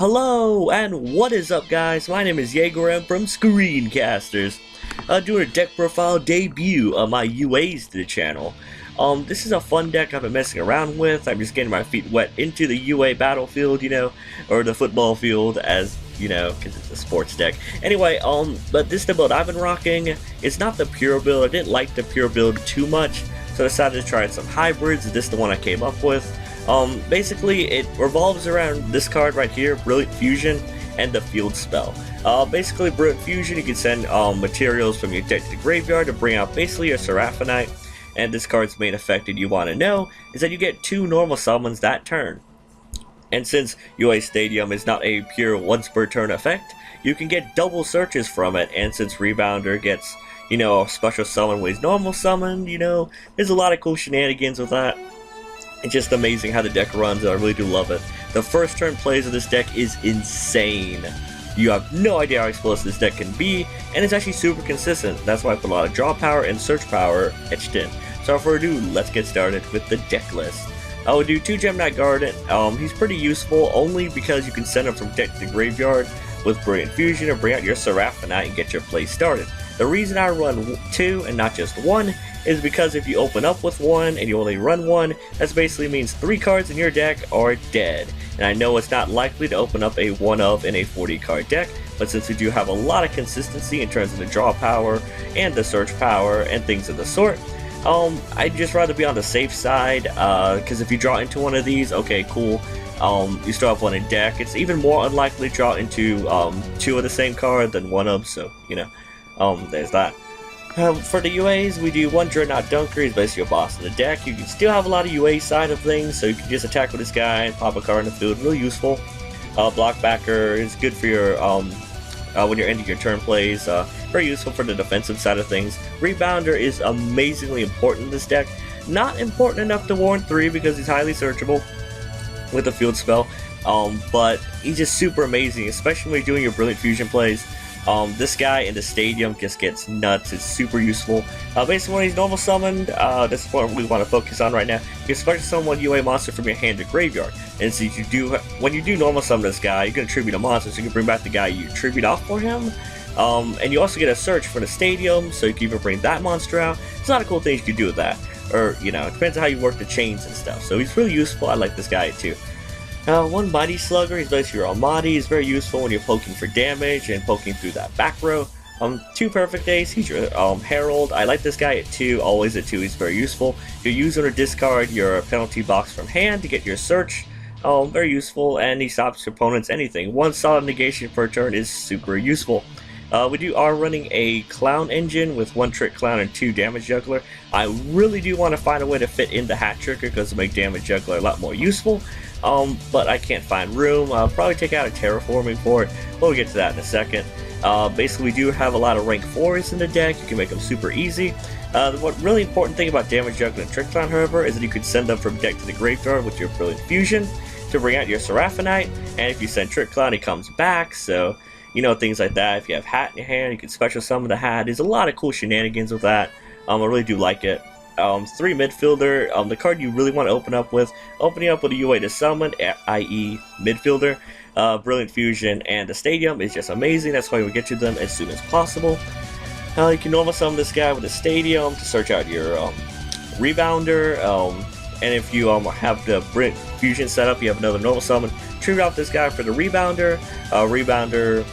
Hello, and what is up, guys? My name is Jager-M from ScreenCasterz. Doing a deck profile debut of my UAs to the channel. This is a fun deck I've been messing around with. I'm just getting my feet wet into the UA battlefield, or the football field, as because it's a sports deck. Anyway, but this is the build I've been rocking. It's not the pure build. I didn't like the pure build too much, so I decided to try some hybrids. This is the one I came up with. Basically, it revolves around this card right here, Brilliant Fusion, and the field spell. Basically, Brilliant Fusion, you can send materials from your deck to the graveyard to bring out basically your Seraphonite, and this card's main effect that you want to know is that you get 2 normal summons that turn. And since UA Stadium is not a pure once per turn effect, you can get double searches from it, and since Rebounder gets, a special summon when he's normal summoned, there's a lot of cool shenanigans with that. It's just amazing how the deck runs, and I really do love it. The first turn plays of this deck is insane. You have no idea how explosive this deck can be, and it's actually super consistent. That's why I put a lot of draw power and search power etched in. So without further ado, let's get started with the deck list. I will do 2 Gemini Garden. He's pretty useful only because you can send him from deck to the graveyard with Brilliant Fusion or bring out your Seraphonite and get your play started. The reason I run 2 and not just 1 is because if you open up with 1 and you only run 1, that basically means 3 cards in your deck are dead. And I know it's not likely to open up a 1 of in a 40 card deck, but since we do have a lot of consistency in terms of the draw power and the search power and things of the sort, I'd just rather be on the safe side, because if you draw into one of these, okay, cool, you still have 1 in deck. It's even more unlikely to draw into 2 of the same card than 1 of, so, there's that. For the UAs, we do 1 Dreadnought Dunker. He's basically your boss in the deck. You can still have a lot of UA side of things, so you can just attack with this guy and pop a card in the field. Really useful. Blockbacker is good for your when you're ending your turn plays. Very useful for the defensive side of things. Rebounder is amazingly important in this deck. Not important enough to warrant 3 because he's highly searchable with the field spell, but he's just super amazing, especially when you're doing your Brilliant Fusion plays. This guy in the stadium just gets nuts. It's super useful. Basically, when he's normal summoned, that's what we want to focus on right now. You can special summon 1 UA monster from your hand to graveyard. And so when you do normal summon this guy, you can tribute a monster, so you can bring back the guy you tribute off for him. And you also get a search for the stadium, so you can even bring that monster out. There's a lot of cool things you can do with that. Or, it depends on how you work the chains and stuff. So he's really useful. I like this guy too. 1 Mighty Slugger, he's basically your Almighty. He's very useful when you're poking for damage and poking through that back row. 2 Perfect Ace, he's your Herald. I like this guy at 2, always at 2, he's very useful. You use or discard your penalty box from hand to get your search. Very useful, and he stops your opponent's anything. 1 solid negation per turn is super useful. We are running a Clown engine with 1 Trick Clown and 2 Damage Juggler. I really do want to find a way to fit in the Hat Tricker because it'll make Damage Juggler a lot more useful. But I can't find room. I'll probably take out a Terraforming for it. We'll get to that in a second. Basically, we do have a lot of rank 4s in the deck. You can make them super easy. What really important thing about Damage Juggler and Trick Clown, however, is that you can send them from deck to the graveyard with your Brilliant Fusion to bring out your Seraphonite. And if you send Trick Clown, he comes back. So, things like that. If you have Hat in your hand, you can special summon the Hat. There's a lot of cool shenanigans with that. I really do like it. 3 Midfielder, the card you really want to opening up with a UA to summon, i.e. Midfielder, Brilliant Fusion, and the Stadium is just amazing. That's why we get you them as soon as possible. You can normal summon this guy with the Stadium to search out your Rebounder, and if you have the Brilliant Fusion set up, you have another normal summon. Tribute out this guy for the Rebounder. Rebounder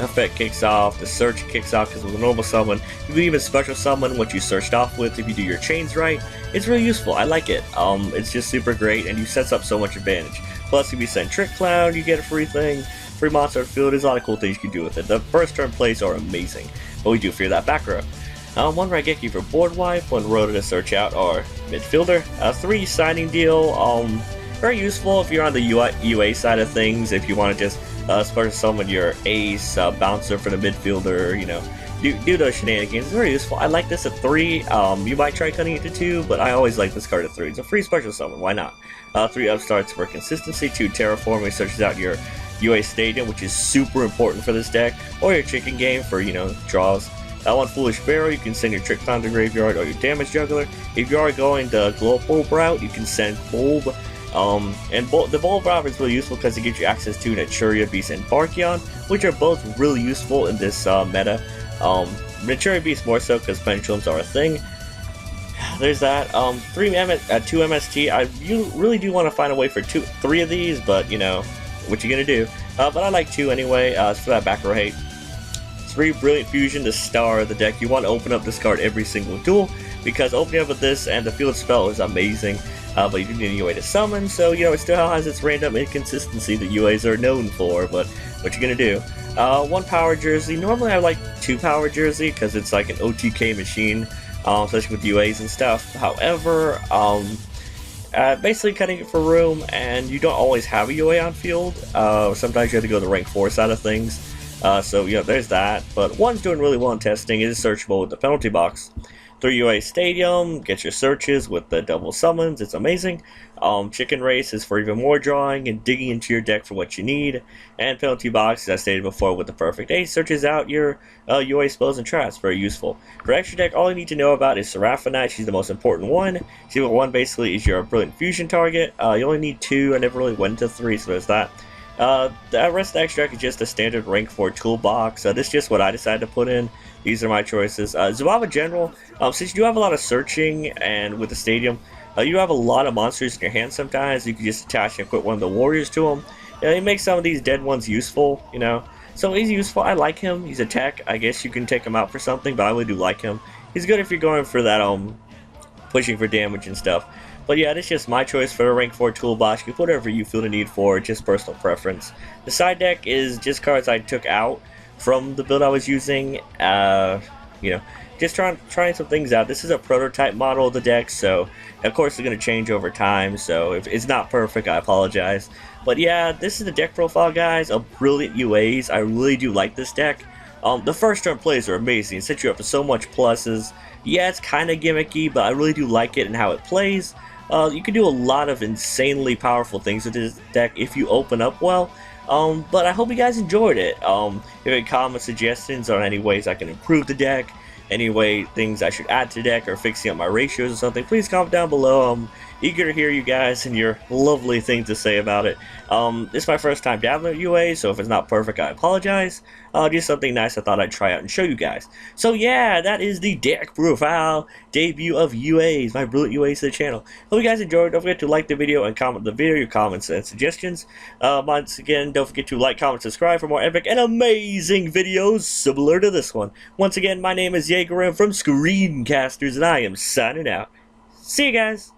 effect kicks off, the search kicks off because with a normal summon. You can even special summon what you searched off with if you do your chains right. It's really useful. I like it. It's just super great, and you sets up so much advantage. Plus, if you send Trick Clown, you get a free thing, free monster field. There's a lot of cool things you can do with it. The first turn plays are amazing, but we do fear that back row. 1 Raigeki for board wipe, 1 Rhoda to search out our midfielder. 3 signing deal. Very useful if you're on the UA side of things. If you want to just special summon your ace, bouncer for the midfielder, do those shenanigans. It's very useful. I like this at 3. You might try cutting it to 2, but I always like this card at 3. It's a free special summon, why not? 3 upstarts for consistency, 2 Terraforming searches out your UA Stadium, which is super important for this deck, or your chicken game for, draws. 1 Foolish Barrow, you can send your Trick Clown to the graveyard or your Damage Juggler. If you are going the Glow Bulb route, you can send Bulb And the Bowl Robber is really useful because it gives you access to Naturia Beast and Barkion, which are both really useful in this meta. Naturia Beast more so because pendulums are a thing. There's that. 2 MST. I really do want to find a way for 3 of these, but you know, what you gonna do? But I like 2 anyway. It's for that back row hate. 3 Brilliant Fusion, the star of the deck. You want to open up this card every single duel, because opening up with this and the field spell is amazing. But you do need a UA to summon, so you know it still has its random inconsistency that UAs are known for, but what you gonna do? 1 Power Jersey. Normally I like 2 Power Jersey because it's like an OTK machine, especially with UAs and stuff. However, basically cutting it for room, and you don't always have a UA on field. Sometimes you have to go the rank 4 side of things. So yeah, there's that. But 1's doing really well in testing. It is searchable with the penalty box. 3 UA Stadium, get your searches with the double summons, it's amazing. Chicken Race is for even more drawing and digging into your deck for what you need. And Penalty Box, as I stated before, with the Perfect Ace, searches out your UA spells and traps, very useful. For extra deck, all you need to know about is Seraphonite, she's the most important one. Secret 1 basically is your Brilliant Fusion target. You only need 2, I never really went to 3, so there's that. The rest of the extra deck is just a standard rank 4 toolbox. This is just what I decided to put in. These are my choices. Zuava General, since you do have a lot of searching, and with the stadium, you have a lot of monsters in your hand sometimes. You can just attach and equip one of the warriors to them. It makes some of these dead ones useful, you know. So he's useful. I like him. He's a tech. I guess you can take him out for something, but I really do like him. He's good if you're going for that, pushing for damage and stuff. But yeah, that's just my choice for a rank 4 toolbox. You can put whatever you feel the need for, just personal preference. The side deck is just cards I took out from the build I was using. You know, just trying some things out. This is a prototype model of the deck, so of course it's going to change over time. So if it's not perfect, I apologize. But yeah, this is the deck profile, guys, of Brilliant UAs. I really do like this deck. The first turn plays are amazing. It sets you up for so much pluses. Yeah, it's kind of gimmicky, but I really do like it and how it plays. You can do a lot of insanely powerful things with this deck if you open up well. But I hope you guys enjoyed it. If you have any comments, suggestions on any ways I can improve the deck, any way things I should add to the deck, or fixing up my ratios or something, please comment down below. I'm eager to hear you guys and your lovely things to say about it. This is my first time dabbling at UA, so if it's not perfect, I apologize. Just something nice I thought I'd try out and show you guys. So yeah, that is the deck profile debut of UAs, my Brilliant UAs to the channel. Hope you guys enjoyed. Don't forget to like the video and comment the video, your comments and suggestions. Once again, don't forget to like, comment, subscribe for more epic and amazing videos similar to this one. Once again, my name is Jager-M from ScreenCasterz, and I am signing out. See you guys!